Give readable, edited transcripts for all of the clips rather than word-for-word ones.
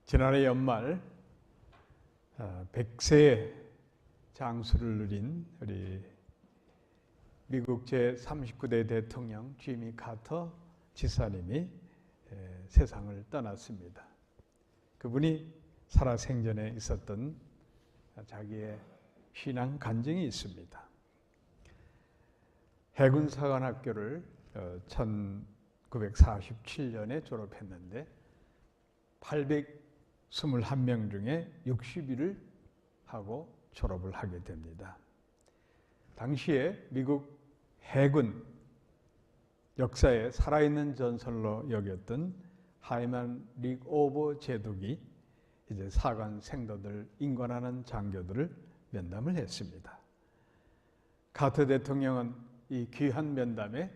지난해 연말 100세의 장수를 누린 우리 미국 제39대 대통령 지미 카터 지사님이 세상을 떠났습니다. 그분이 살아생전에 있었던 자기의 신앙 간증이 있습니다. 해군사관학교를 1947년에 졸업했는데 821명 중에 60위를 하고 졸업을 하게 됩니다. 당시에 미국 해군 역사에 살아있는 전설로 여겼던 하이만 리그오버 제독이 이제 사관 생도들, 인권하는 장교들을 면담을 했습니다. 카터 대통령은 이 귀한 면담에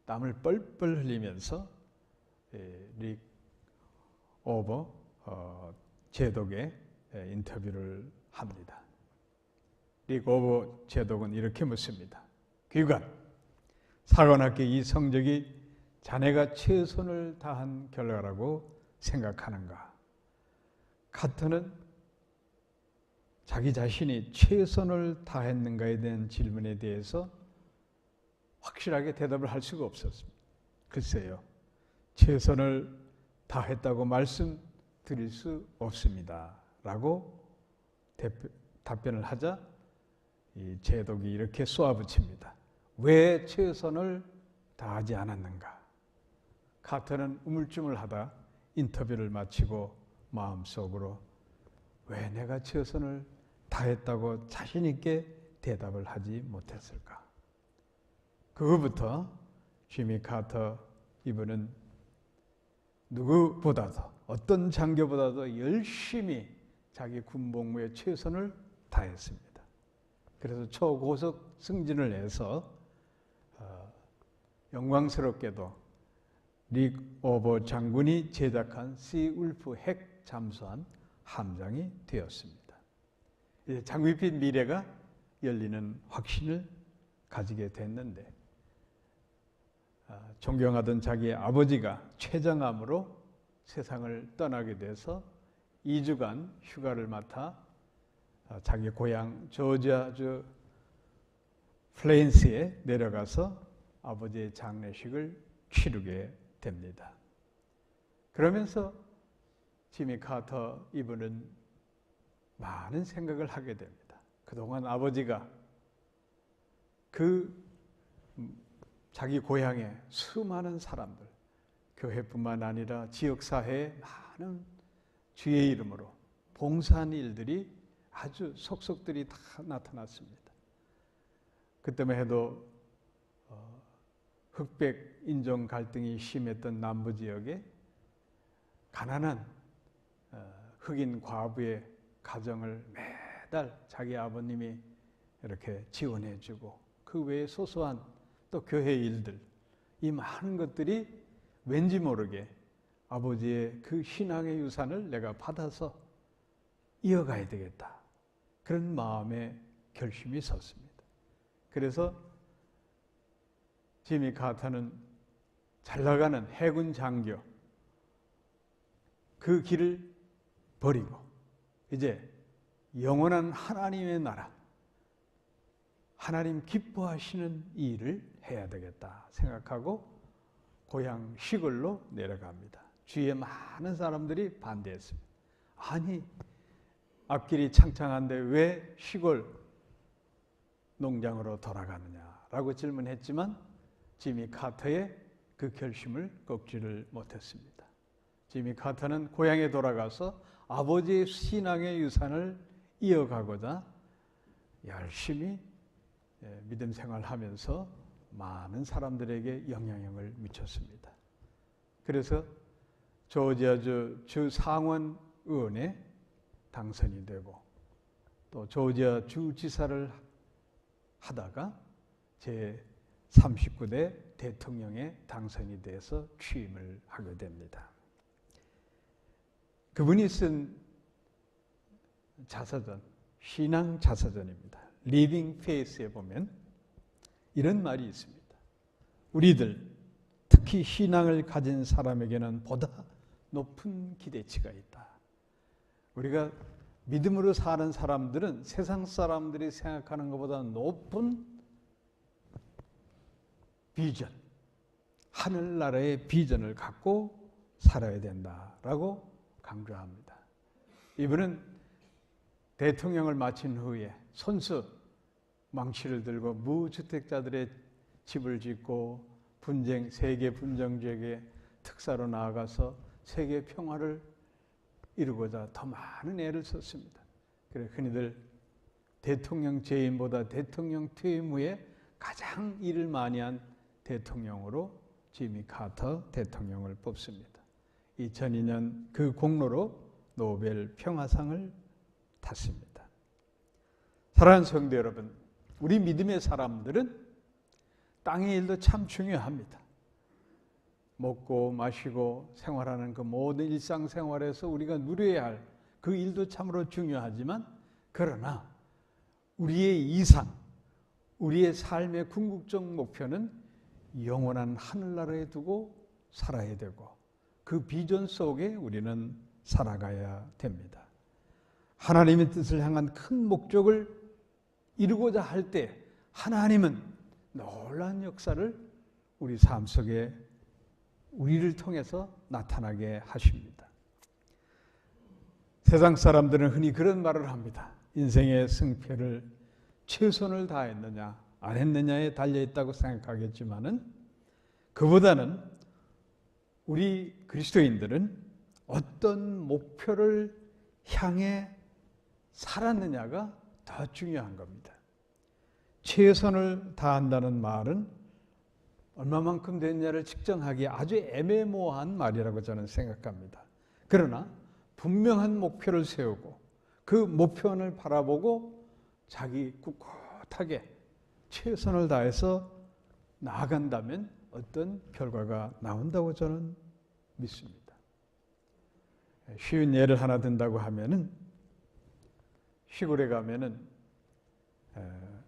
땀을 뻘뻘 흘리면서 리그오버 제독의 인터뷰를 합니다. 리그오버 제독은 이렇게 묻습니다. 귀관, 사관학교 이 성적이 자네가 최선을 다한 결과라고 생각하는가? 카터는 자기 자신이 최선을 다했는가에 대한 질문에 대해서 확실하게 대답을 할 수가 없었습니다. 글쎄요, 최선을 다했다고 말씀드릴 수 없습니다. 라고 답변을 하자 이 제독이 이렇게 쏘아붙입니다. 왜 최선을 다하지 않았는가? 카터는 우물쭈물하다 인터뷰를 마치고 마음속으로 왜 내가 최선을 다했다고 자신 있게 대답을 하지 못했을까? 그거부터 지미 카터 이분은 누구보다도 어떤 장교보다도 열심히 자기 군복무에 최선을 다했습니다. 그래서 초고속 승진을 해서 영광스럽게도 리그오버 장군이 제작한 시울프 핵 잠수함 함장이 되었습니다. 이제 장밋빛 미래가 열리는 확신을 가지게 됐는데 존경하던 자기의 아버지가 췌장암으로 세상을 떠나게 돼서 2주간 휴가를 맡아 자기 고향 조지아주 플레인스에 내려가서 아버지의 장례식을 치르게 됩니다. 그러면서 지미 카터 이분은 많은 생각을 하게 됩니다. 그동안 아버지가 자기 고향에 수많은 사람들, 교회뿐만 아니라 지역사회에 많은 주의 이름으로 봉사한 일들이 아주 속속들이 다 나타났습니다. 그때만 해도 흑백 인종 갈등이 심했던 남부 지역에 가난한 흑인 과부의 가정을 매달 자기 아버님이 이렇게 지원해주고 그 외에 소소한 또 교회 일들, 이 많은 것들이 왠지 모르게 아버지의 그 신앙의 유산을 내가 받아서 이어가야 되겠다. 그런 마음의 결심이 섰습니다. 그래서 지미 카터는 잘 나가는 해군 장교 그 길을 버리고 이제 영원한 하나님의 나라, 하나님 기뻐하시는 이 일을 해야 되겠다 생각하고 고향 시골로 내려갑니다. 주위에 많은 사람들이 반대했습니다. 아니, 앞길이 창창한데 왜 시골 농장으로 돌아가느냐라고 질문했지만 지미 카터의 그 결심을 꺾지를 못했습니다. 지미 카터는 고향에 돌아가서 아버지의 신앙의 유산을 이어가고자 열심히 믿음 생활하면서 많은 사람들에게 영향력을 미쳤습니다. 그래서 조지아주 주 상원 의원에 당선이 되고 또 조지아 주지사를 하다가 제39대 대통령에 당선이 돼서 취임을 하게 됩니다. 그분이 쓴 자서전, 신앙 자서전입니다. 리빙 페이스에 보면 이런 말이 있습니다. 우리들, 특히 신앙을 가진 사람에게는 보다 높은 기대치가 있다. 우리가 믿음으로 사는 사람들은 세상 사람들이 생각하는 것보다 높은 비전, 하늘나라의 비전을 갖고 살아야 된다라고 강조합니다. 이분은 대통령을 마친 후에 손수 망치를 들고 무주택자들의 집을 짓고 세계 분쟁 지역에 특사로 나아가서 세계 평화를 이루고자 더 많은 애를 썼습니다. 그래 흔히들 대통령 재임보다 대통령 퇴임 후에 가장 일을 많이 한 대통령으로 지미 카터 대통령을 뽑습니다. 2002년 그 공로로 노벨 평화상을 탔습니다. 사랑하는 성도 여러분, 우리 믿음의 사람들은 땅의 일도 참 중요합니다. 먹고 마시고 생활하는 그 모든 일상생활에서 우리가 누려야 할 그 일도 참으로 중요하지만, 그러나 우리의 이상, 우리의 삶의 궁극적 목표는 영원한 하늘나라에 두고 살아야 되고 그 비전 속에 우리는 살아가야 됩니다. 하나님의 뜻을 향한 큰 목적을 이루고자 할 때 하나님은 놀라운 역사를 우리 삶 속에 우리를 통해서 나타나게 하십니다. 세상 사람들은 흔히 그런 말을 합니다. 인생의 승패를 최선을 다했느냐 안 했느냐에 달려있다고 생각하겠지만은, 그보다는 우리 그리스도인들은 어떤 목표를 향해 살았느냐가 더 중요한 겁니다. 최선을 다한다는 말은 얼마만큼 됐냐를 측정하기 아주 애매모호한 말이라고 저는 생각합니다. 그러나 분명한 목표를 세우고 그 목표를 바라보고 자기 꿋꿋하게 최선을 다해서 나아간다면 어떤 결과가 나온다고 저는 믿습니다. 쉬운 예를 하나 든다고 하면은, 시골에 가면은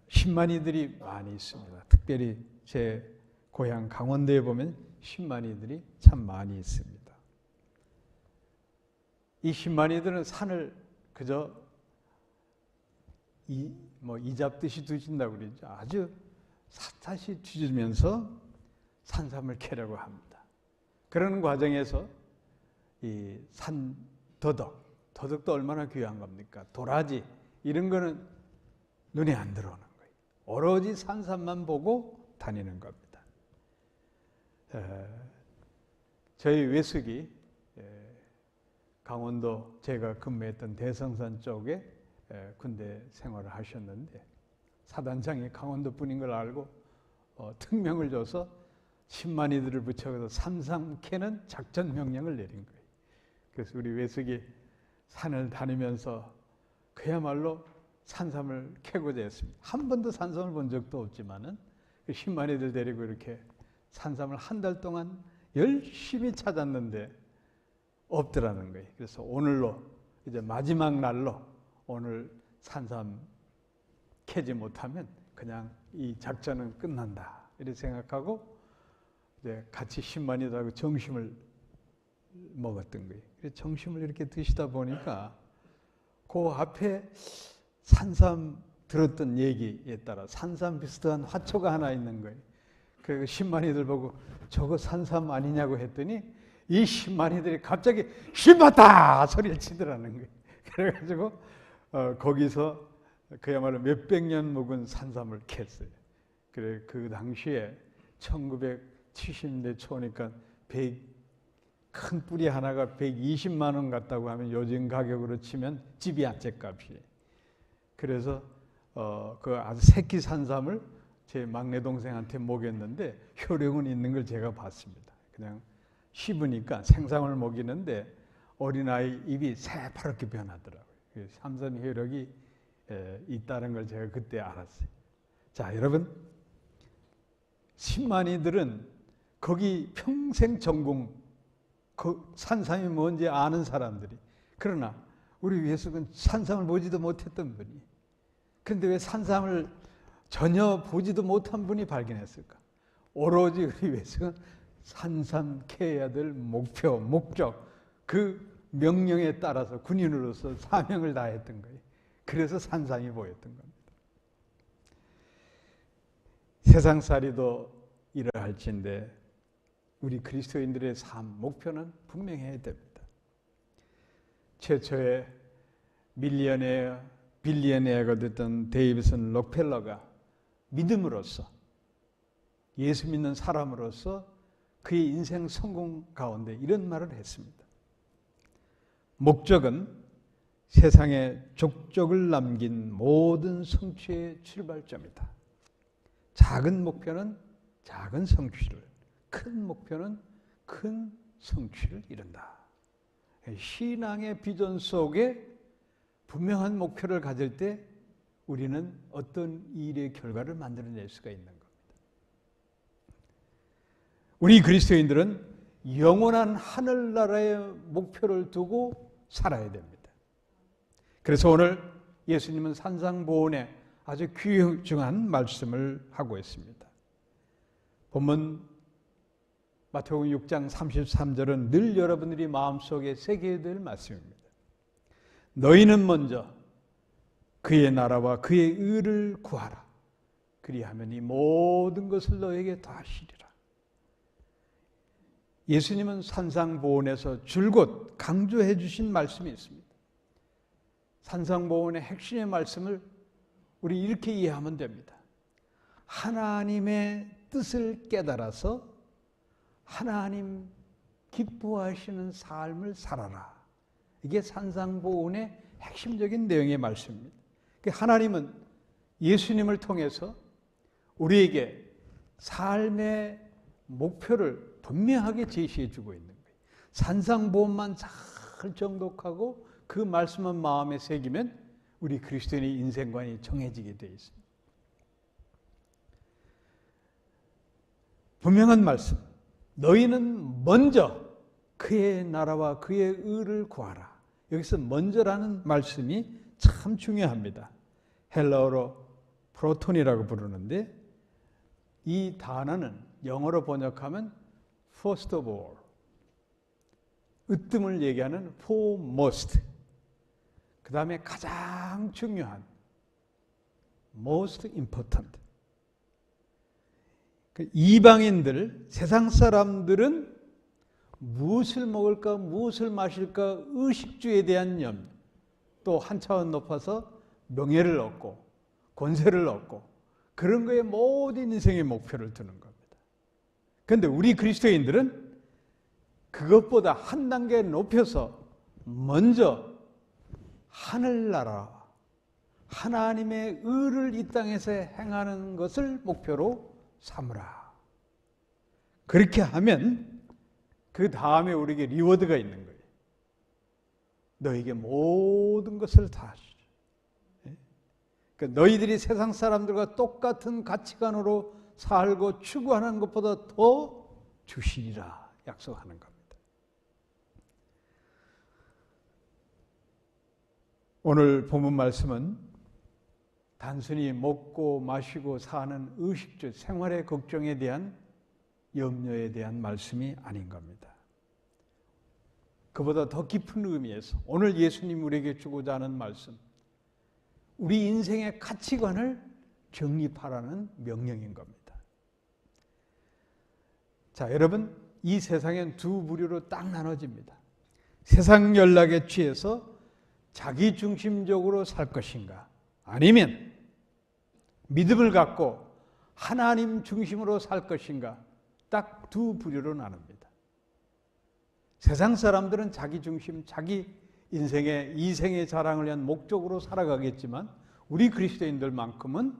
신만이들이 많이 있습니다. 특별히 제 고향 강원도에 보면 신만이들이 참 많이 있습니다. 이 신만이들은 산을 그저 이 잡듯이 뒤진다고 그러죠. 아주 샅샅이 뒤지면서 산삼을 캐려고 합니다. 그런 과정에서 이 도덕도 얼마나 귀한 겁니까? 도라지 이런 거는 눈에 안 들어오는 거예요. 오로지 산삼만 보고 다니는 겁니다. 저희 외숙이 강원도 제가 근무했던 대성산 쪽에 군대 생활을 하셨는데, 사단장이 강원도 분인 걸 알고 특명을 줘서 신만이들을 붙여서 산삼 캐는 작전 명령을 내린 거예요. 그래서 우리 외숙이 산을 다니면서 그야말로 산삼을 캐고자 했습니다. 한 번도 산삼을 본 적도 없지만은 신만이들 데리고 이렇게 산삼을 한 달 동안 열심히 찾았는데 없더라는 거예요. 그래서 오늘로 이제 마지막 날로 오늘 산삼 캐지 못하면 그냥 이 작전은 끝난다 이렇게 생각하고 이제 같이 신만이들하고 점심을 먹었던 거예요. 그래서 점심을 이렇게 드시다 보니까 그 앞에 산삼 들었던 얘기에 따라 산삼 비슷한 화초가 하나 있는 거예요. 그리고 신만이들 보고 저거 산삼 아니냐고 했더니 이 신만이들이 갑자기 신봤다 소리를 치더라는 거예요. 그래가지고 거기서 그야말로 몇백 년 묵은 산삼을 캤어요. 그래 그 당시에 1970년대 초니까 큰 뿌리 하나가 120만 원 같다고 하면 요즘 가격으로 치면 집이 한 채 값이에요. 그래서 그 아주 새끼 산삼을 제 막내 동생한테 먹였는데 효력은 있는 걸 제가 봤습니다. 그냥 씹으니까 생삼을 먹이는데 어린아이 입이 새파랗게 변하더라고요. 산삼 효력이 있다는 걸 제가 그때 알았어요. 자, 여러분, 신만이들은 거기 평생 전공, 그 산삼이 뭔지 아는 사람들이. 그러나 우리 외숙은 산삼을 보지도 못했던 분이. 그런데 왜 산삼을 전혀 보지도 못한 분이 발견했을까? 오로지 우리 외숙은 산삼 캐야 될 목표, 목적, 그 명령에 따라서 군인으로서 사명을 다했던 거예요. 그래서 산상이 보였던 겁니다. 세상살이도 이러할진데 우리 그리스도인들의 삶, 목표는 분명해야 됩니다. 최초의 빌리언웨어가 됐던 데이비슨 록펠러가 믿음으로써, 예수 믿는 사람으로서 그의 인생 성공 가운데 이런 말을 했습니다. 목적은 세상에 족적을 남긴 모든 성취의 출발점이다. 작은 목표는 작은 성취를, 큰 목표는 큰 성취를 이룬다. 신앙의 비전 속에 분명한 목표를 가질 때 우리는 어떤 일의 결과를 만들어낼 수가 있는 겁니다. 우리 그리스도인들은 영원한 하늘나라의 목표를 두고 살아야 됩니다. 그래서 오늘 예수님은 산상보훈에 아주 귀중한 말씀을 하고 있습니다. 본문 마태복음 6장 33절은 늘 여러분들이 마음속에 새겨야 될 말씀입니다. 너희는 먼저 그의 나라와 그의 의를 구하라. 그리하면 이 모든 것을 너에게 더하시리라. 예수님은 산상보훈에서 줄곧 강조해 주신 말씀이 있습니다. 산상보훈의 핵심의 말씀을 우리 이렇게 이해하면 됩니다. 하나님의 뜻을 깨달아서 하나님 기뻐하시는 삶을 살아라. 이게 산상보훈의 핵심적인 내용의 말씀입니다. 하나님은 예수님을 통해서 우리에게 삶의 목표를 분명하게 제시해 주고 있는 거예요. 산상보훈만 잘 정독하고 그 말씀만 마음에 새기면 우리 그리스도인의 인생관이 정해지게 되어 있습니다. 분명한 말씀. 너희는 먼저 그의 나라와 그의 의를 구하라. 여기서 먼저라는 말씀이 참 중요합니다. 헬라어로 프로톤이라고 부르는데 이 단어는 영어로 번역하면 first of all, 으뜸을 얘기하는 foremost, 그 다음에 가장 중요한 most important. 이방인들, 세상 사람들은 무엇을 먹을까, 무엇을 마실까 의식주에 대한 염려, 또 한 차원 높아서 명예를 얻고 권세를 얻고 그런 거에 모든 인생의 목표를 두는 겁니다. 그런데 우리 그리스도인들은 그것보다 한 단계 높여서 먼저 하늘나라와 하나님의 의를 이 땅에서 행하는 것을 목표로 삼으라. 그렇게 하면 그 다음에 우리에게 리워드가 있는 거예요. 너에게 모든 것을 다 하시죠. 그러니까 너희들이 세상 사람들과 똑같은 가치관으로 살고 추구하는 것보다 더 주시리라 약속하는 겁니다. 오늘 본문 말씀은 단순히 먹고 마시고 사는 의식주, 생활의 걱정에 대한 염려에 대한 말씀이 아닌 겁니다. 그보다 더 깊은 의미에서 오늘 예수님 우리에게 주고자 하는 말씀, 우리 인생의 가치관을 정립하라는 명령인 겁니다. 자, 여러분, 이 세상엔 두 부류로 딱 나눠집니다. 세상 연락에 취해서 자기 중심적으로 살 것인가, 아니면 믿음을 갖고 하나님 중심으로 살 것인가, 딱 두 부류로 나눕니다. 세상 사람들은 자기 중심, 자기 인생의 이생의 자랑을 위한 목적으로 살아가겠지만 우리 그리스도인들만큼은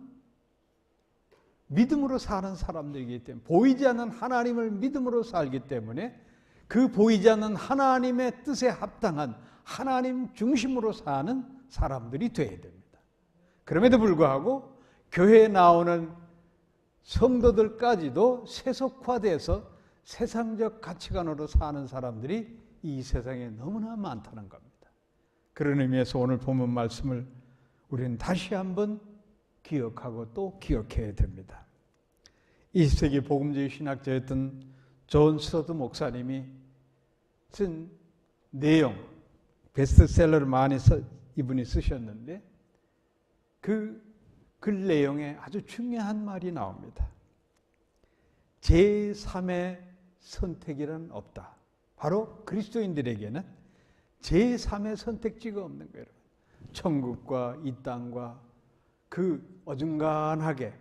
믿음으로 사는 사람들이기 때문에, 보이지 않는 하나님을 믿음으로 살기 때문에 그 보이지 않는 하나님의 뜻에 합당한 하나님 중심으로 사는 사람들이 되어야 됩니다. 그럼에도 불구하고 교회에 나오는 성도들까지도 세속화돼서 세상적 가치관으로 사는 사람들이 이 세상에 너무나 많다는 겁니다. 그런 의미에서 오늘 본문 말씀을 우리는 다시 한번 기억하고 또 기억해야 됩니다. 20세기 복음주의 신학자였던 존 스토드 목사님이 쓴 내용, 베스트셀러를 많이 이분이 쓰셨는데 그 글 내용에 아주 중요한 말이 나옵니다. 제3의 선택이란 없다. 바로 그리스도인들에게는 제3의 선택지가 없는 거예요. 천국과 이 땅과 그 어중간하게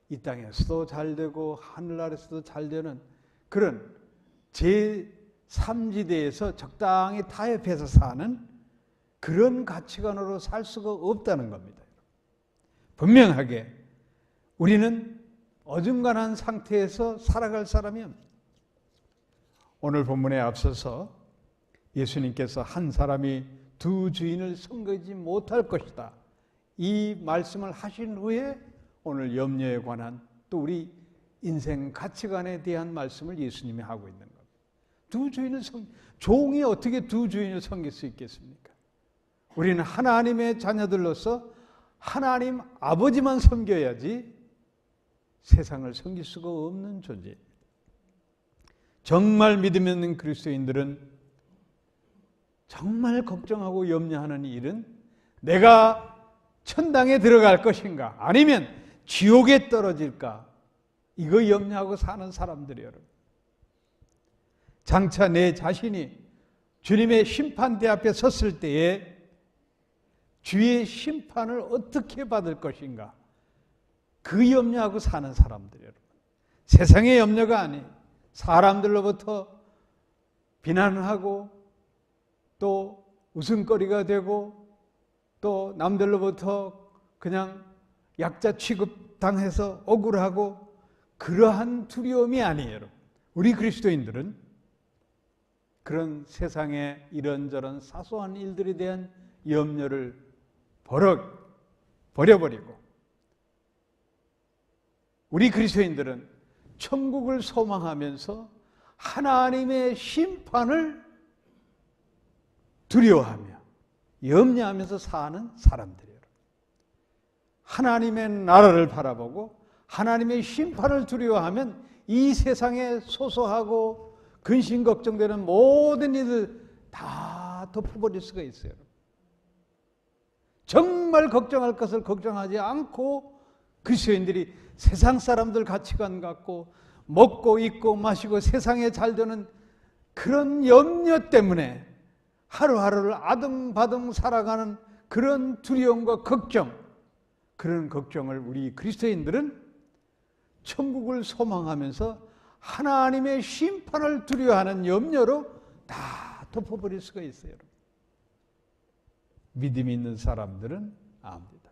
이 땅에서도 잘 되고 하늘 아래서도 잘 되는 그런 제3지대에서 적당히 타협해서 사는 그런 가치관으로 살 수가 없다는 겁니다. 분명하게 우리는 어중간한 상태에서 살아갈 사람이 없습니다. 오늘 본문에 앞서서 예수님께서 한 사람이 두 주인을 섬기지 못할 것이다. 이 말씀을 하신 후에 오늘 염려에 관한 또 우리 인생 가치관에 대한 말씀을 예수님이 하고 있는 겁니다. 두 주인을 종이 어떻게 두 주인을 섬길 수 있겠습니까? 우리는 하나님의 자녀들로서 하나님 아버지만 섬겨야지 세상을 섬길 수가 없는 존재. 정말 믿음 있는 그리스도인들은 정말 걱정하고 염려하는 일은 내가 천당에 들어갈 것인가 아니면 지옥에 떨어질까 이거 염려하고 사는 사람들이에요. 여러분. 장차 내 자신이 주님의 심판대 앞에 섰을 때에 주의 심판을 어떻게 받을 것인가 그 염려하고 사는 사람들이에요. 여러분. 세상의 염려가 아니에요. 사람들로부터 비난을 하고 또 웃음거리가 되고 또 남들로부터 그냥 약자 취급당해서 억울하고 그러한 두려움이 아니에요. 여러분. 우리 그리스도인들은 그런 세상의 이런저런 사소한 일들에 대한 염려를 버려버리고 우리 그리스도인들은 천국을 소망하면서 하나님의 심판을 두려워하며 염려하면서 사는 사람들이에요. 하나님의 나라를 바라보고 하나님의 심판을 두려워하면 이 세상에 소소하고 근심 걱정되는 모든 일을 다 덮어버릴 수가 있어요. 정말 걱정할 것을 걱정하지 않고 그리스도인들이 세상 사람들 가치관 갖고 먹고 입고 마시고 세상에 잘 되는 그런 염려 때문에 하루하루를 아등바등 살아가는 그런 두려움과 걱정, 그런 걱정을 우리 그리스도인들은 천국을 소망하면서 하나님의 심판을 두려워하는 염려로 다 덮어버릴 수가 있어요. 믿음이 있는 사람들은 압니다.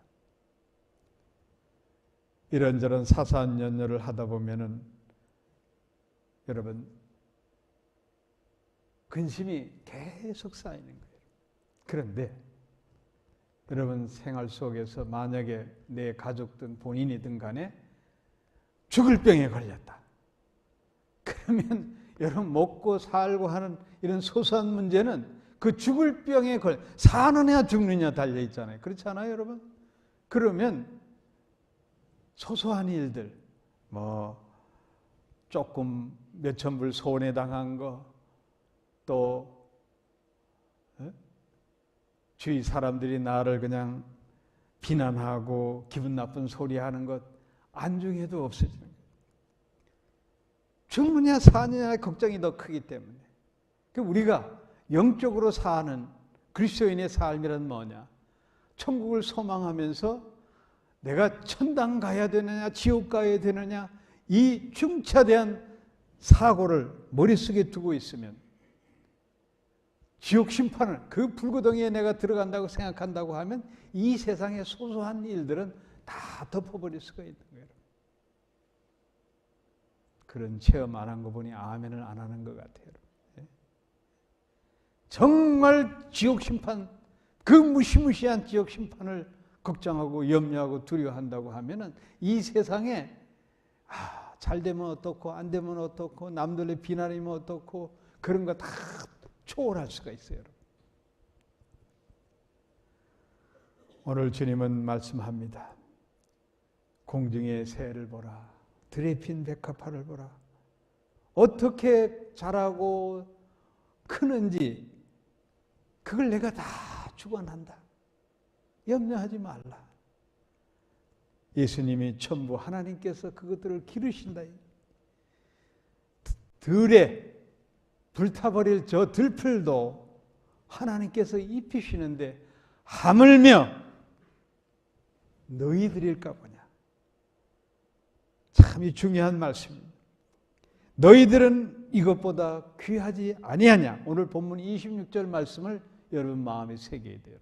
이런저런 사소한 염려를 하다 보면은 여러분 근심이 계속 쌓이는 거예요. 그런데 여러분 생활 속에서 만약에 내 가족든 본인이든 간에 죽을 병에 걸렸다. 그러면 여러분 먹고 살고 하는 이런 소소한 문제는 그 죽을 병에 사느냐 죽느냐 달려 있잖아요. 그렇지 않아요, 여러분? 그러면 소소한 일들, 조금 몇천 불 손해당한 거, 또 주위 사람들이 나를 그냥 비난하고 기분 나쁜 소리 하는 것 안중에도 없어지는 거예요. 죽느냐 사느냐 걱정이 더 크기 때문에. 우리가 영적으로 사는 그리스도인의 삶이란 뭐냐? 천국을 소망하면서 내가 천당 가야 되느냐 지옥 가야 되느냐 이 중차대한 사고를 머릿속에 두고 있으면 지옥 심판을 그 불구덩이에 내가 들어간다고 생각한다고 하면 이 세상의 소소한 일들은 다 덮어버릴 수가 있는 거예요. 그런 체험 안 한 거 보니 아멘을 안 하는 것 같아요. 정말 지옥 심판, 그 무시무시한 지옥 심판을 걱정하고 염려하고 두려워한다고 하면은 이 세상에 잘 되면 어떻고 안 되면 어떻고 남들의 비난이면 어떻고 그런 거 다 초월할 수가 있어요. 오늘 주님은 말씀합니다. 공중의 새를 보라. 들에 핀 백합화를 보라. 어떻게 자라고 크는지 그걸 내가 다 주관한다. 염려하지 말라. 예수님이 전부 하나님께서 그것들을 기르신다. 들에 불타버릴 저 들풀도 하나님께서 입히시는데 하물며 너희들일까 보냐. 참 중요한 말씀입니다. 너희들은 이것보다 귀하지 아니하냐. 오늘 본문 26절 말씀을 여러분 마음에 새겨야 돼요.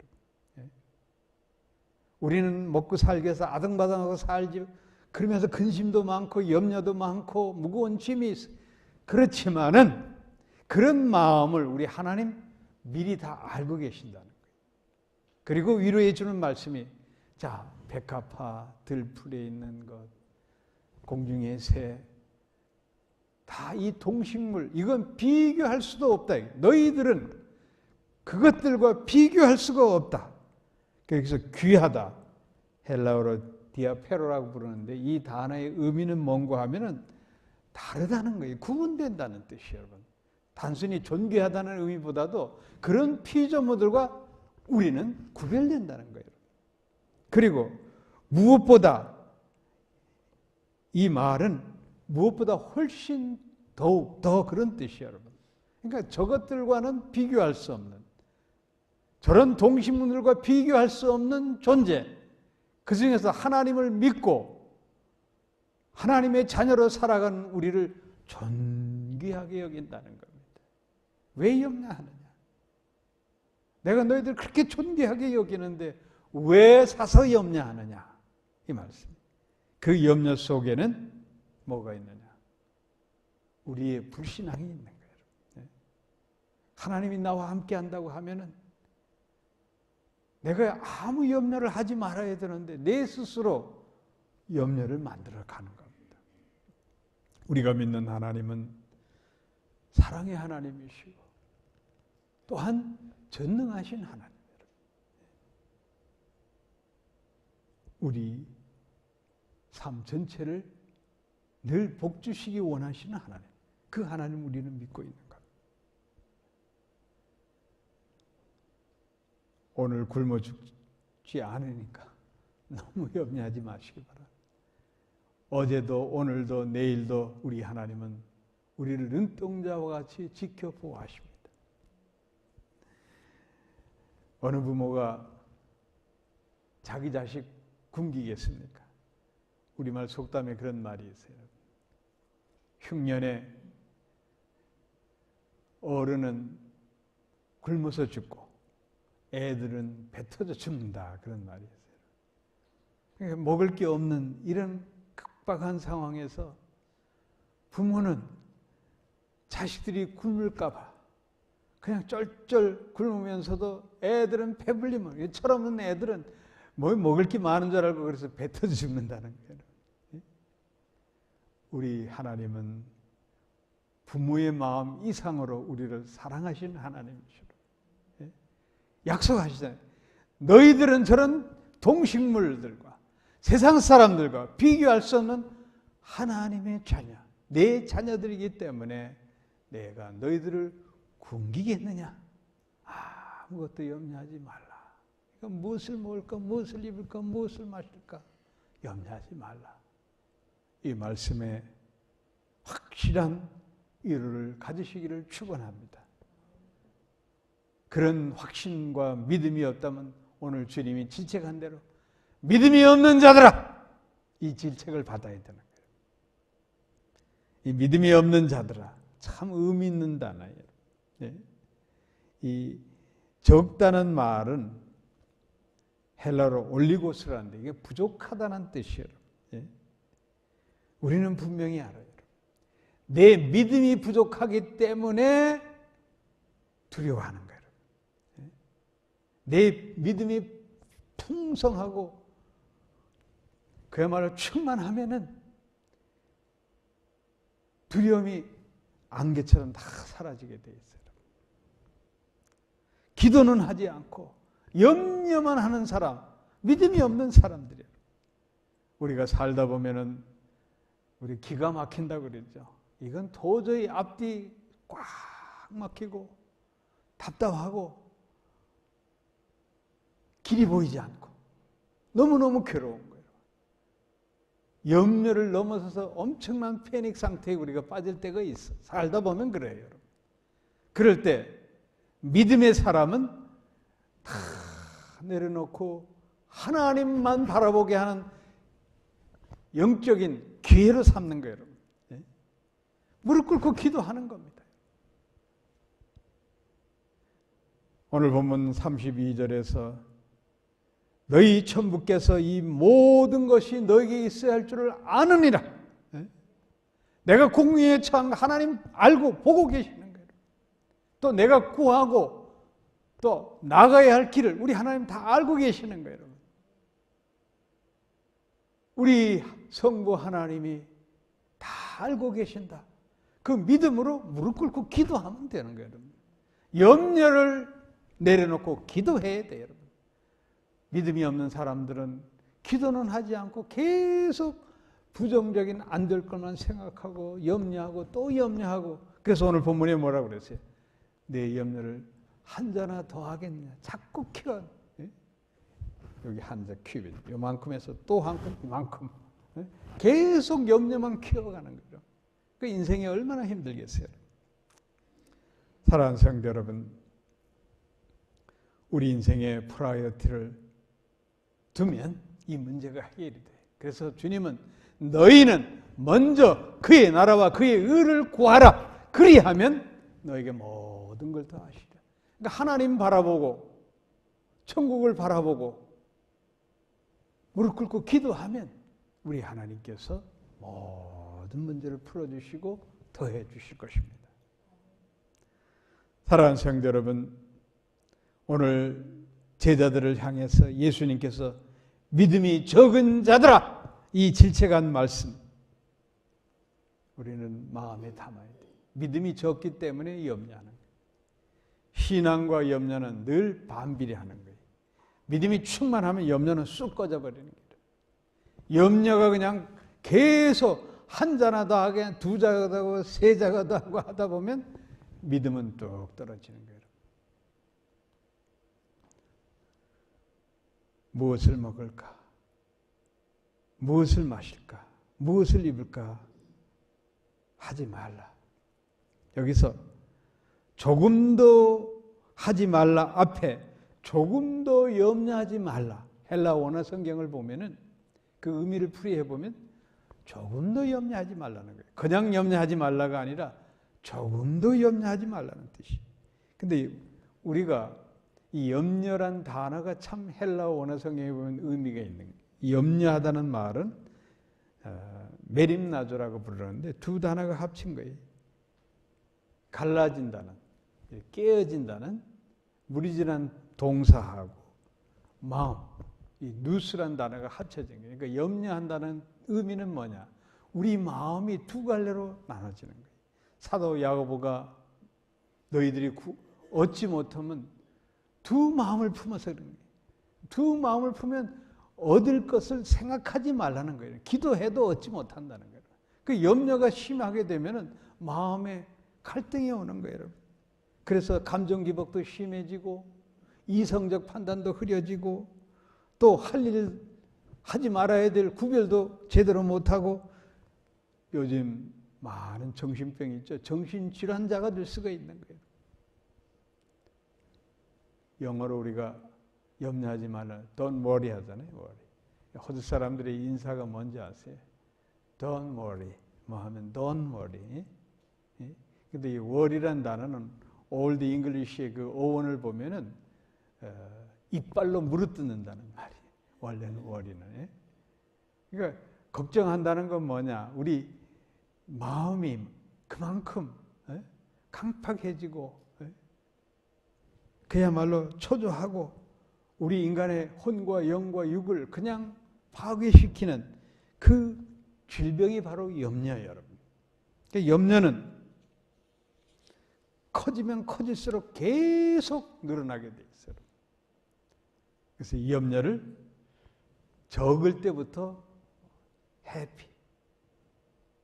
우리는 먹고 살기 위해서 아등바등하고 살지, 그러면서 근심도 많고 염려도 많고 무거운 짐이 있어. 그렇지만은 그런 마음을 우리 하나님 미리 다 알고 계신다는 거예요. 그리고 위로해 주는 말씀이, 자, 백합화, 들풀에 있는 것, 공중의 새, 다 이 동식물, 이건 비교할 수도 없다. 너희들은 그것들과 비교할 수가 없다. 그래서 귀하다, 헬라어로 디아페로라고 부르는데 이 단어의 의미는 뭔가 하면은 다르다는 거예요. 구분된다는 뜻이에요, 여러분. 단순히 존귀하다는 의미보다도 그런 피조물들과 우리는 구별된다는 거예요. 그리고 무엇보다, 이 말은 무엇보다 훨씬 더욱 더 그런 뜻이에요, 여러분. 그러니까 저것들과는 비교할 수 없는, 저런 동식물들과 비교할 수 없는 존재, 그 중에서 하나님을 믿고 하나님의 자녀로 살아가는 우리를 존귀하게 여긴다는 겁니다. 왜 염려하느냐? 내가 너희들 그렇게 존귀하게 여기는데 왜 사서 염려하느냐? 이 말씀. 그 염려 속에는 뭐가 있느냐? 우리의 불신앙이 있는 거예요. 하나님이 나와 함께 한다고 하면은 내가 아무 염려를 하지 말아야 되는데 내 스스로 염려를 만들어 가는 겁니다. 우리가 믿는 하나님은 사랑의 하나님이시고 또한 전능하신 하나님이에요. 우리 삶 전체를 늘 복주시기 원하시는 하나님, 그 하나님 우리는 믿고 있는 겁니다. 오늘 굶어 죽지 않으니까 너무 염려하지 마시기 바랍니다. 어제도 오늘도 내일도 우리 하나님은 우리를 눈동자와 같이 지켜보아십니다. 어느 부모가 자기 자식 굶기겠습니까? 우리말 속담에 그런 말이 있어요. 흉년에 어른은 굶어서 죽고 애들은 배 터져 죽는다, 그런 말이 있어요. 그러니까 먹을 게 없는 이런 급박한 상황에서 부모는 자식들이 굶을까 봐 그냥 쩔쩔 굶으면서도 애들은 배불리면, 철없는 애들은 뭐 먹을 게 많은 줄 알고 그래서 배 터져 죽는다는 거예요. 우리 하나님은 부모의 마음 이상으로 우리를 사랑하시는 하나님이시로 약속하시잖아요. 너희들은 저런 동식물들과 세상 사람들과 비교할 수 없는 하나님의 자녀, 내 자녀들이기 때문에 내가 너희들을 굶기겠느냐? 아무것도 염려하지 말라. 무엇을 먹을까, 무엇을 입을까, 무엇을 마실까 염려하지 말라. 이 말씀에 확실한 위로를 가지시기를 축원합니다. 그런 확신과 믿음이 없다면 오늘 주님이 질책한 대로 믿음이 없는 자들아, 이 질책을 받아야 되는 거예요. 이 믿음이 없는 자들아, 참 의미 있는 단어예요. 이 적다는 말은 헬라어로 올리고스라는데 이게 부족하다는 뜻이에요. 우리는 분명히 알아요. 내 믿음이 부족하기 때문에 두려워하는 거예요. 내 믿음이 풍성하고 그야말로 충만하면은 두려움이 안개처럼 다 사라지게 돼 있어요. 기도는 하지 않고 염려만 하는 사람, 믿음이 없는 사람들이에요. 우리가 살다 보면은 우리 기가 막힌다고 그랬죠. 이건 도저히 앞뒤 꽉 막히고 답답하고 길이 보이지 않고 너무너무 괴로운 거예요. 염려를 넘어서서 엄청난 패닉 상태에 우리가 빠질 때가 있어. 살다 보면 그래요, 여러분. 그럴 때 믿음의 사람은 다 내려놓고 하나님만 바라보게 하는 영적인 기회로 삼는 거예요, 여러분. 무릎 꿇고 기도하는 겁니다. 오늘 본문 32절에서 너희 천부께서 이 모든 것이 너에게 있어야 할 줄을 아느니라. 내가 공의에 처한 하나님 알고 보고 계시는 거예요. 또 내가 구하고 또 나가야 할 길을 우리 하나님 다 알고 계시는 거예요. 우리 성부 하나님이 다 알고 계신다. 그 믿음으로 무릎 꿇고 기도하면 되는 거예요. 염려를 내려놓고 기도해야 돼요. 여러분. 믿음이 없는 사람들은 기도는 하지 않고 계속 부정적인 안 될 것만 생각하고 염려하고 또 염려하고 그래서 오늘 본문에 뭐라고 그랬어요? 내 염려를 한자나 더 하겠냐. 자꾸 키워. 여기 한자 큐빗. 요만큼에서 또 한 큼 이만큼. 계속 염려만 키워가는 거죠. 그 인생이 얼마나 힘들겠어요. 사랑하는 성도 여러분, 우리 인생의 프라이어티를 두면 이 문제가 해결이 돼요. 그래서 주님은 너희는 먼저 그의 나라와 그의 의를 구하라. 그리하면 너에게 모든 걸 더 하시리라. 그러니까 하나님 바라보고 천국을 바라보고 무릎 꿇고 기도하면 우리 하나님께서 모든 문제를 풀어주시고 더해 주실 것입니다. 사랑하는 성도 여러분, 오늘 제자들을 향해서 예수님께서 믿음이 적은 자들아 이 질책한 말씀 우리는 마음에 담아야 돼요. 믿음이 적기 때문에 염려하는 거예요. 신앙과 염려는 늘 반비례하는 거예요. 믿음이 충만하면 염려는 쑥 꺼져버리는 거예요. 염려가 그냥 계속 한 자나 더 하게 두 자가 더 하고 세 자가 더 하고 하다 보면 믿음은 뚝 떨어지는 거예요. 무엇을 먹을까? 무엇을 마실까? 무엇을 입을까? 하지 말라. 여기서 조금 더 하지 말라 앞에 조금 더 염려하지 말라. 헬라 원어 성경을 보면은 그 의미를 풀이해 보면 조금 더 염려하지 말라는 거예요. 그냥 염려하지 말라가 아니라 조금 더 염려하지 말라는 뜻이에요. 근데 우리가 이 염려란 단어가 참 헬라 원어 성경에 보면 의미가 있는 거예요. 염려하다는 말은 메림나조라고 부르는데 두 단어가 합친 거예요. 갈라진다는, 깨어진다는 무리지난 동사하고 마음, 이 누스란 단어가 합쳐진 거예요. 그러니까 염려한다는 의미는 뭐냐? 우리 마음이 두 갈래로 나눠지는 거예요. 사도 야고보가 너희들이 얻지 못하면 두 마음을 품어서 그런 거예요. 두 마음을 품으면 얻을 것을 생각하지 말라는 거예요. 기도해도 얻지 못한다는 거예요. 그 염려가 심하게 되면은 마음에 갈등이 오는 거예요. 여러분. 그래서 감정 기복도 심해지고 이성적 판단도 흐려지고 또 할 일 하지 말아야 될 구별도 제대로 못하고 요즘 많은 정신병이 있죠. 정신질환자가 될 수가 있는 거예요. 영어로 우리가 염려하지 말라. Don't worry 하잖아요. worry. 호주 사람들의 인사가 뭔지 아세요? Don't worry. 뭐 하면 Don't worry. 근데 이 worry란 단어는 Old English의 그 어원을 보면은 이빨로 물어뜯는다는 말이에요. 원래는 worry는. 그러니까 걱정한다는 건 뭐냐? 우리 마음이 그만큼 강팍해지고 그야말로 초조하고 우리 인간의 혼과 영과 육을 그냥 파괴시키는 그 질병이 바로 염려예요, 여러분. 그러니까 염려는 커지면 커질수록 계속 늘어나게 돼 있어요. 그래서 이 염려를 적을 때부터 해피,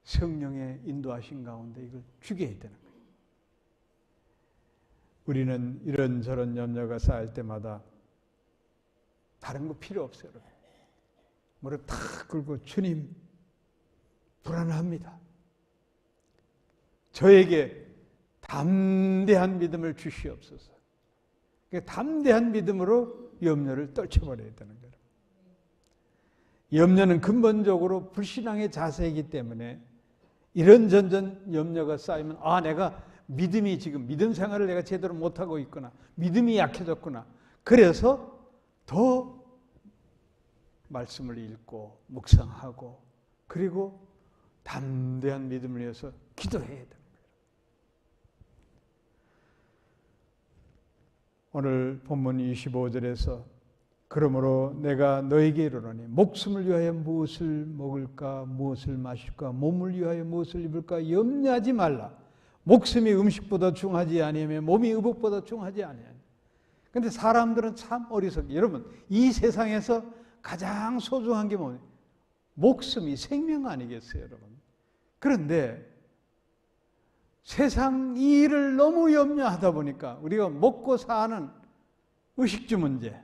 성령의 인도하신 가운데 이걸 죽여야 되는 거예요. 우리는 이런저런 염려가 쌓일 때마다 다른 거 필요 없어요. 무릎 탁 꿇고 주님 불안합니다. 저에게 담대한 믿음을 주시옵소서. 담대한 믿음으로 염려를 떨쳐버려야 되는 거예요. 염려는 근본적으로 불신앙의 자세이기 때문에 이런저런 염려가 쌓이면 내가 믿음이 지금 믿음 생활을 내가 제대로 못하고 있구나. 믿음이 약해졌구나. 그래서 더 말씀을 읽고 묵상하고 그리고 담대한 믿음을 위해서 기도해야 되는 거예요. 오늘 본문 25절에서 그러므로 내가 너에게 이르노니 목숨을 위하여 무엇을 먹을까 무엇을 마실까 몸을 위하여 무엇을 입을까 염려하지 말라. 목숨이 음식보다 중하지 아니하며 몸이 의복보다 중하지 아니하냐. 그런데 사람들은 참 어리석게 여러분 이 세상에서 가장 소중한 게 뭐냐? 목숨이 생명 아니겠어요, 여러분? 그런데 세상 일을 너무 염려하다 보니까 우리가 먹고 사는 의식주 문제,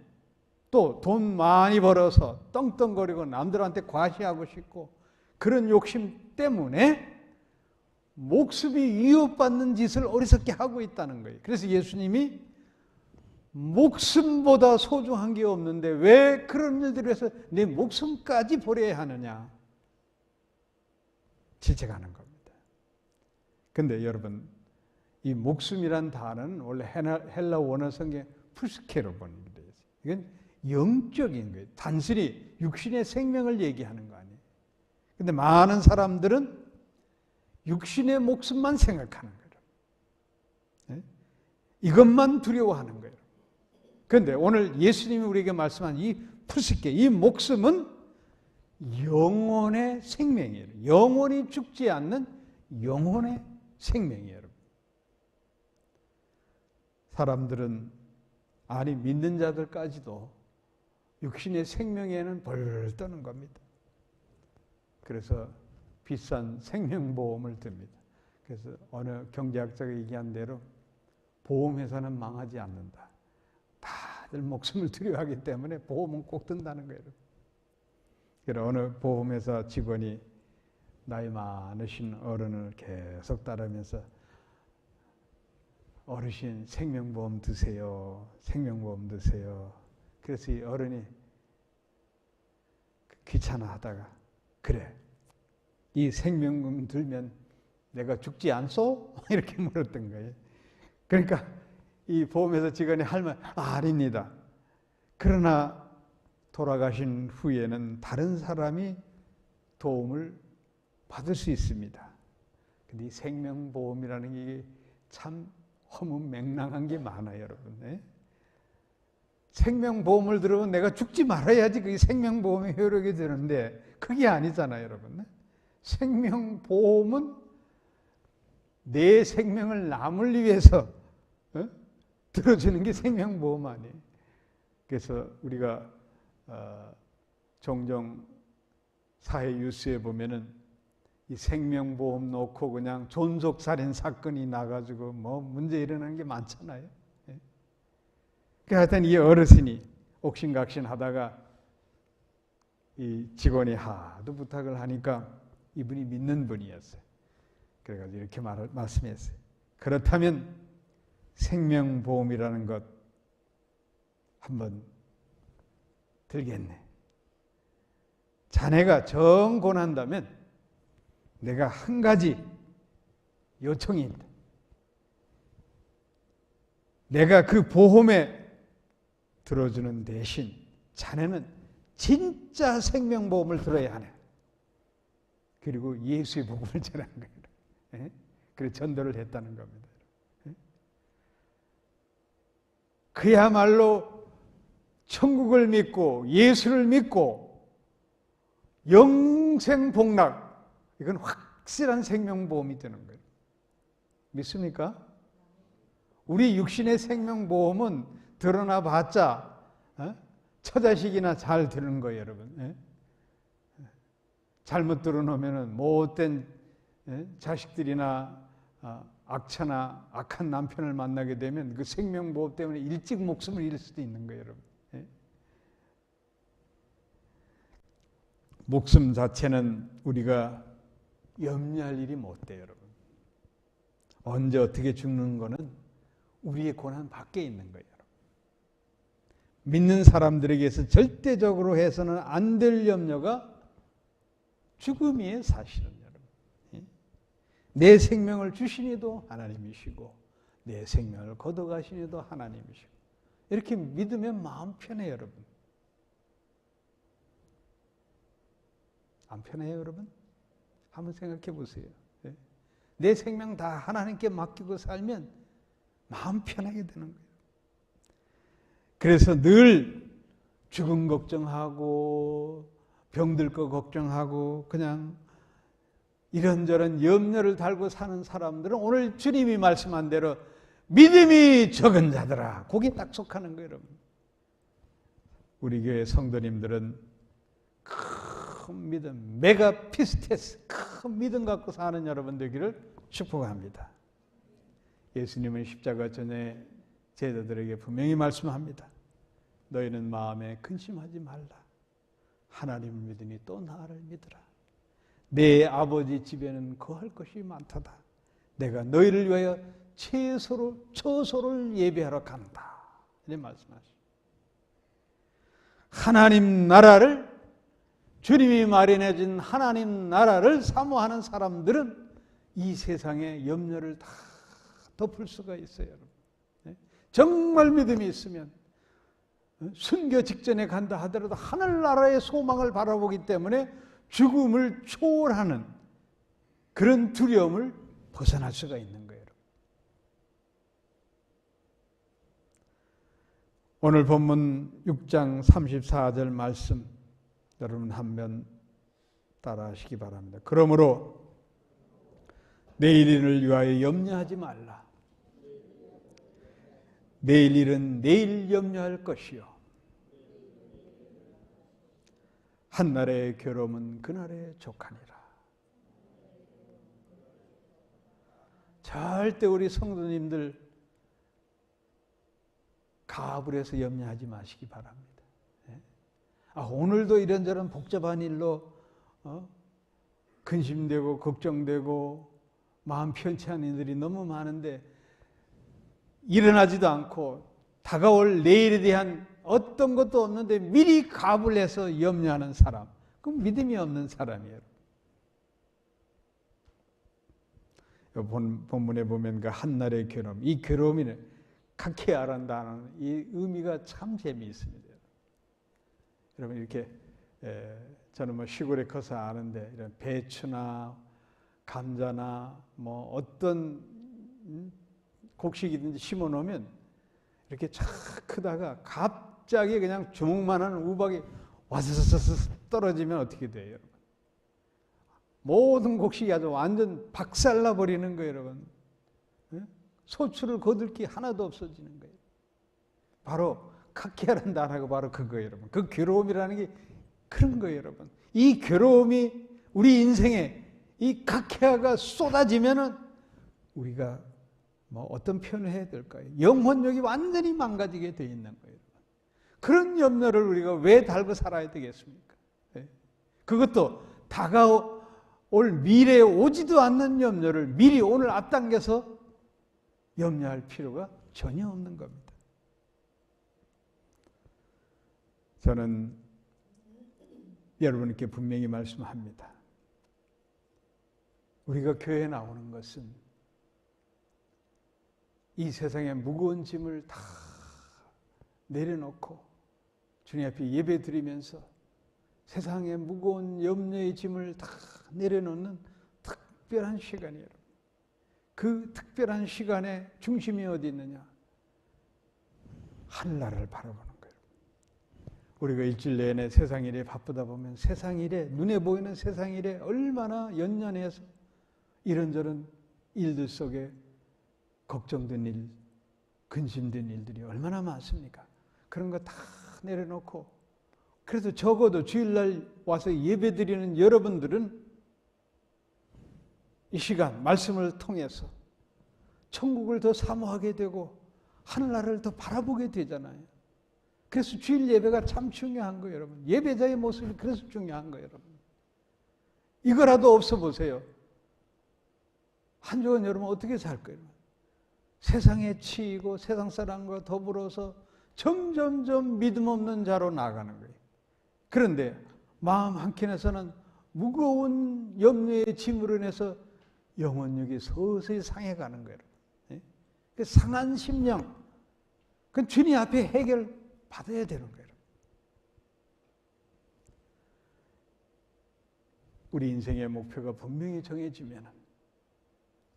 또 돈 많이 벌어서 떵떵거리고 남들한테 과시하고 싶고 그런 욕심 때문에 목숨이 위협받는 짓을 어리석게 하고 있다는 거예요. 그래서 예수님이 목숨보다 소중한 게 없는데 왜 그런 일들을 해서 내 목숨까지 버려야 하느냐 질책하는 겁니다. 그런데 여러분 이 목숨이란 단어는 원래 헬라 원어 성경에 푸스케로 보는 거예요. 이건 영적인 거예요. 단순히 육신의 생명을 얘기하는 거 아니에요. 그런데 많은 사람들은 육신의 목숨만 생각하는 거예요. 이것만 두려워하는 거예요. 그런데 오늘 예수님이 우리에게 말씀한 이 푸스케, 이 목숨은 영혼의 생명이에요. 영원히 죽지 않는 영혼의 생명이에요. 사람들은 아니 믿는 자들까지도 육신의 생명에는 벌 떠는 겁니다. 그래서 비싼 생명보험을 듭니다. 그래서 어느 경제학자가 얘기한 대로 보험회사는 망하지 않는다. 다들 목숨을 두려워하기 때문에 보험은 꼭 든다는 거예요. 그래서 어느 보험회사 직원이 나이 많으신 어른을 계속 따르면서 어르신 생명보험 드세요. 생명보험 드세요. 그래서 이 어른이 귀찮아하다가 그래 이 생명보험 들면 내가 죽지 않소? 이렇게 물었던 거예요. 그러니까 이 보험회사 직원이 할 말 아닙니다. 그러나 돌아가신 후에는 다른 사람이 도움을 받을 수 있습니다. 근데 이 생명보험이라는 게 참 허무맹랑한 게 많아요, 여러분. 네? 생명보험을 들으면 내가 죽지 말아야지 그게 생명보험의 효력이 되는데 그게 아니잖아요, 여러분. 네? 생명보험은 내 생명을 남을 위해서 들어주는 게 생명보험 아니에요. 그래서 우리가 종종 사회 뉴스에 보면은 이 생명보험 놓고 그냥 존속살인 사건이 나가지고 뭐 문제 일어나는 게 많잖아요. 하여튼 이 어르신이 옥신각신 하다가 이 직원이 하도 부탁을 하니까 이분이 믿는 분이었어요. 그래가지고 이렇게 말씀했어요. 그렇다면 생명보험이라는 것 한번 들겠네. 자네가 정 권한다면 내가 한 가지 요청이 있다. 내가 그 보험에 들어주는 대신 자네는 진짜 생명보험을 들어야 하네. 그리고 예수의 복음을 전한 거예요. 그래서 전도를 했다는 겁니다. 그야말로 천국을 믿고 예수를 믿고 영생 복락, 이건 확실한 생명보험이 되는 거예요. 믿습니까? 우리 육신의 생명보험은 드러나 봤자 처자식이나 잘 들은 거예요, 여러분. 잘못 들어놓으면 못된 자식들이나 악처나 악한 남편을 만나게 되면 그 생명보험 때문에 일찍 목숨을 잃을 수도 있는 거예요, 여러분. 목숨 자체는 우리가 염려할 일이 못 돼요, 여러분. 언제 어떻게 죽는 거는 우리의 권한 밖에 있는 거예요. 믿는 사람들에게서 절대적으로 해서는 안 될 염려가 죽음이에요, 사실은, 여러분. 내 생명을 주신 이도 하나님이시고 내 생명을 거둬가신 이도 하나님이시고, 이렇게 믿으면 마음 편해요, 여러분. 안 편해요, 여러분? 한번 생각해 보세요. 내 생명 다 하나님께 맡기고 살면 마음 편하게 되는 거예요. 그래서 늘 죽음 걱정하고 병들 거 걱정하고 그냥 이런저런 염려를 달고 사는 사람들은 오늘 주님이 말씀한 대로 믿음이 적은 자들아, 거기에 딱 속하는 거예요, 여러분. 우리 교회 성도님들은 큰 믿음, 메가 피스테스, 큰 믿음 갖고 사는 여러분 되기를 축복합니다. 예수님은 십자가 전에 제자들에게 분명히 말씀합니다. 너희는 마음에 근심하지 말라. 하나님을 믿으니 또 나를 믿으라. 내 아버지 집에는 거할 것이 많도다. 내가 너희를 위하여 처소를 예비하러 간다. 이렇게 말씀하시죠. 하나님 나라를, 주님이 마련해 준 하나님 나라를 사모하는 사람들은 이 세상의 염려를 다 덮을 수가 있어요, 여러분. 정말 믿음이 있으면 순교 직전에 간다 하더라도 하늘나라의 소망을 바라보기 때문에 죽음을 초월하는 그런 두려움을 벗어날 수가 있는 거예요. 오늘 본문 6장 34절 말씀 여러분 한번 따라하시기 바랍니다. 그러므로 내일 일을 위하여 염려하지 말라. 내일 일은 내일 염려할 것이요 한날의 괴로움은 그날의 족하니라. 절대 우리 성도님들 가압을 해서 염려하지 마시기 바랍니다. 오늘도 이런저런 복잡한 일로 근심되고 걱정되고 마음 편치 않은 일들이 너무 많은데 일어나지도 않고 다가올 내일에 대한 어떤 것도 없는데 미리 가압을 해서 염려하는 사람, 그건 믿음이 없는 사람이에요. 본문에 보면 그 한날의 괴로움, 이 괴로움이네 카케아란다는 이 의미가 참 재미있습니다. 여러분 이렇게 저는 뭐 시골에 커서 아는데 이런 배추나 감자나 뭐 어떤 곡식이든지 심어 놓으면 이렇게 쫙 크다가 갑자기 그냥 주먹만한 우박이 와스스스 떨어지면 어떻게 돼요, 여러분? 모든 곡식이 아주 완전 박살나 버리는 거예요, 여러분. 소출을 거둘 게 하나도 없어지는 거예요. 바로 카케아라는 단어가 바로 그거예요, 여러분. 그 괴로움이라는 게 그런 거예요, 여러분. 이 괴로움이 우리 인생에 이 카케아가 쏟아지면은 우리가 뭐 어떤 표현을 해야 될까요? 영혼력이 완전히 망가지게 돼 있는 거예요. 그런 염려를 우리가 왜 달고 살아야 되겠습니까? 그것도 다가올 미래에 오지도 않는 염려를 미리 오늘 앞당겨서 염려할 필요가 전혀 없는 겁니다. 저는 여러분께 분명히 말씀합니다. 우리가 교회에 나오는 것은 이 세상의 무거운 짐을 다 내려놓고 주님 앞에 예배 드리면서 세상의 무거운 염려의 짐을 다 내려놓는 특별한 시간이에요. 그 특별한 시간의 중심이 어디 있느냐? 하늘나라를 바라보는 거예요. 우리가 일주일 내내 세상 일에 바쁘다 보면 세상 일에, 눈에 보이는 세상 일에 얼마나 연연해서 이런저런 일들 속에 걱정된 일, 근심된 일들이 얼마나 많습니까? 그런 거 다 내려놓고 그래도 적어도 주일날 와서 예배드리는 여러분들은 이 시간 말씀을 통해서 천국을 더 사모하게 되고 하늘나라를 더 바라보게 되잖아요. 그래서 주일 예배가 참 중요한 거예요, 여러분. 예배자의 모습이 그래서 중요한 거예요, 여러분. 이거라도 없어 보세요. 한 주간 여러분 어떻게 살 거예요? 세상에 치이고 세상 사람과 더불어서 점점점 믿음 없는 자로 나가는 거예요. 그런데 마음 한켠에서는 무거운 염려의 짐으로 인해서 영혼력이 서서히 상해가는 거예요. 그 상한 심령, 그건 주님 앞에 해결받아야 되는 거예요. 우리 인생의 목표가 분명히 정해지면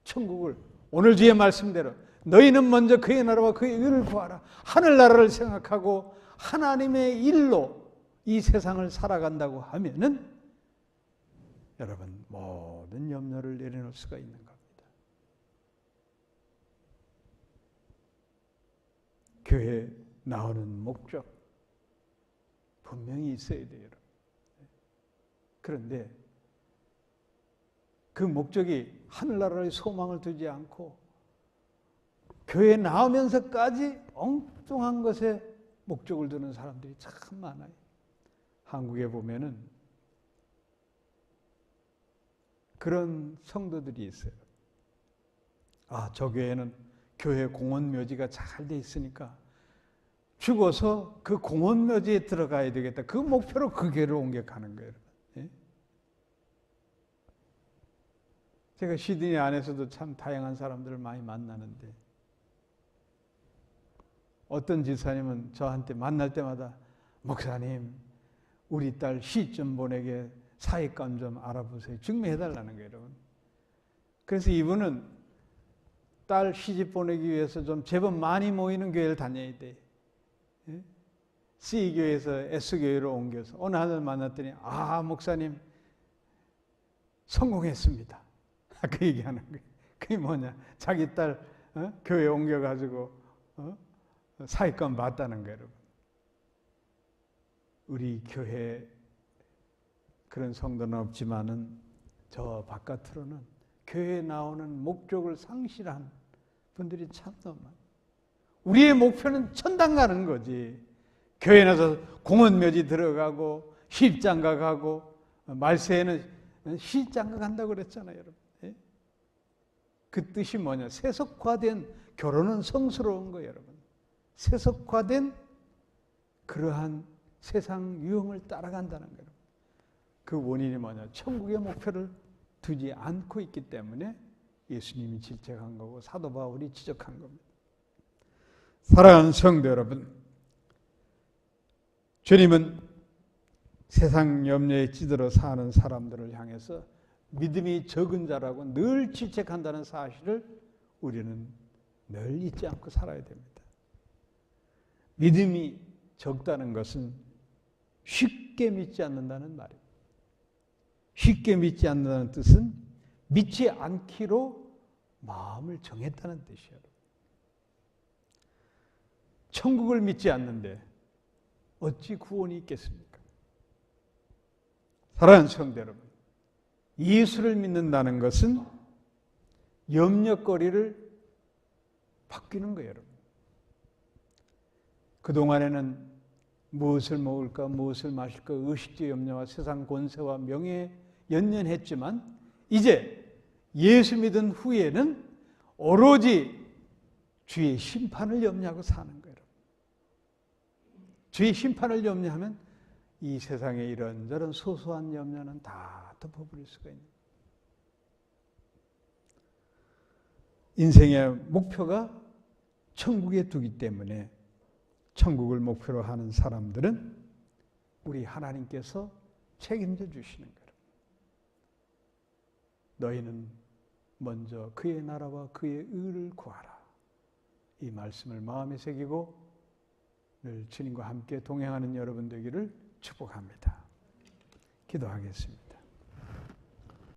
천국을 오늘 주의 말씀대로 너희는 먼저 그의 나라와 그의 의를 구하라. 하늘나라를 생각하고 하나님의 일로 이 세상을 살아간다고 하면은 여러분 모든 염려를 내려놓을 수가 있는 겁니다. 교회에 나오는 목적 분명히 있어야 돼요. 그런데 그 목적이 하늘나라의 소망을 두지 않고 교회에 나오면서까지 엉뚱한 것에 목적을 두는 사람들이 참 많아요. 한국에 보면은 그런 성도들이 있어요. 아, 저 교회는 교회 공원 묘지가 잘 돼 있으니까 죽어서 그 공원 묘지에 들어가야 되겠다. 그 목표로 그 교회를 옮겨가는 거예요. 예? 제가 시드니 안에서도 참 다양한 사람들을 많이 만나는데 어떤 집사님은 저한테 만날 때마다 목사님 우리 딸 시 좀 보내게 사익감 좀 알아보세요. 증명해달라는 거예요. 여러분. 그래서 이분은 딸 시집 보내기 위해서 좀 제법 많이 모이는 교회를 다녀야 돼. 예? C교회에서 S교회로 옮겨서 어느 하늘 만났더니 아 목사님 성공했습니다. 그 얘기하는 거예요. 그게 뭐냐? 자기 딸 교회 옮겨가지고 사익감 받다는 거예요. 여러분. 우리 교회 그런 성도는 없지만은 저 바깥으로는 교회에 나오는 목적을 상실한 분들이 참 너무 많아요. 우리의 목표는 천당 가는 거지. 교회 나서 공원묘지 들어가고 시집장가 가고 말세에는 시집장가 간다고 그랬잖아요. 여러분. 예? 그 뜻이 뭐냐? 세속화된 결혼은 성스러운 거예요. 여러분. 세속화된 그러한 세상 유형을 따라간다는 거예요. 그 원인이 뭐냐? 천국의 목표를 두지 않고 있기 때문에 예수님이 질책한 거고 사도 바울이 지적한 겁니다. 사랑하는 성도 여러분, 주님은 세상 염려에 찌들어 사는 사람들을 향해서 믿음이 적은 자라고 늘 질책한다는 사실을 우리는 늘 잊지 않고 살아야 됩니다. 믿음이 적다는 것은 쉽게 믿지 않는다는 말이에요. 쉽게 믿지 않는다는 뜻은 믿지 않기로 마음을 정했다는 뜻이에요. 천국을 믿지 않는데 어찌 구원이 있겠습니까? 사랑하는 성도 여러분, 예수를 믿는다는 것은 염려거리를 바뀌는 거예요. 여러분. 그동안에는 무엇을 먹을까, 무엇을 마실까, 의식주 염려와 세상 권세와 명예에 연연했지만 이제 예수 믿은 후에는 오로지 주의 심판을 염려하고 사는 거예요. 주의 심판을 염려하면 이 세상에 이런저런 소소한 염려는 다 덮어버릴 수가 있는 거예요. 인생의 목표가 천국에 두기 때문에 천국을 목표로 하는 사람들은 우리 하나님께서 책임져 주시는 거예요. 너희는 먼저 그의 나라와 그의 의를 구하라. 이 말씀을 마음에 새기고 늘 주님과 함께 동행하는 여러분 되기를 축복합니다. 기도하겠습니다.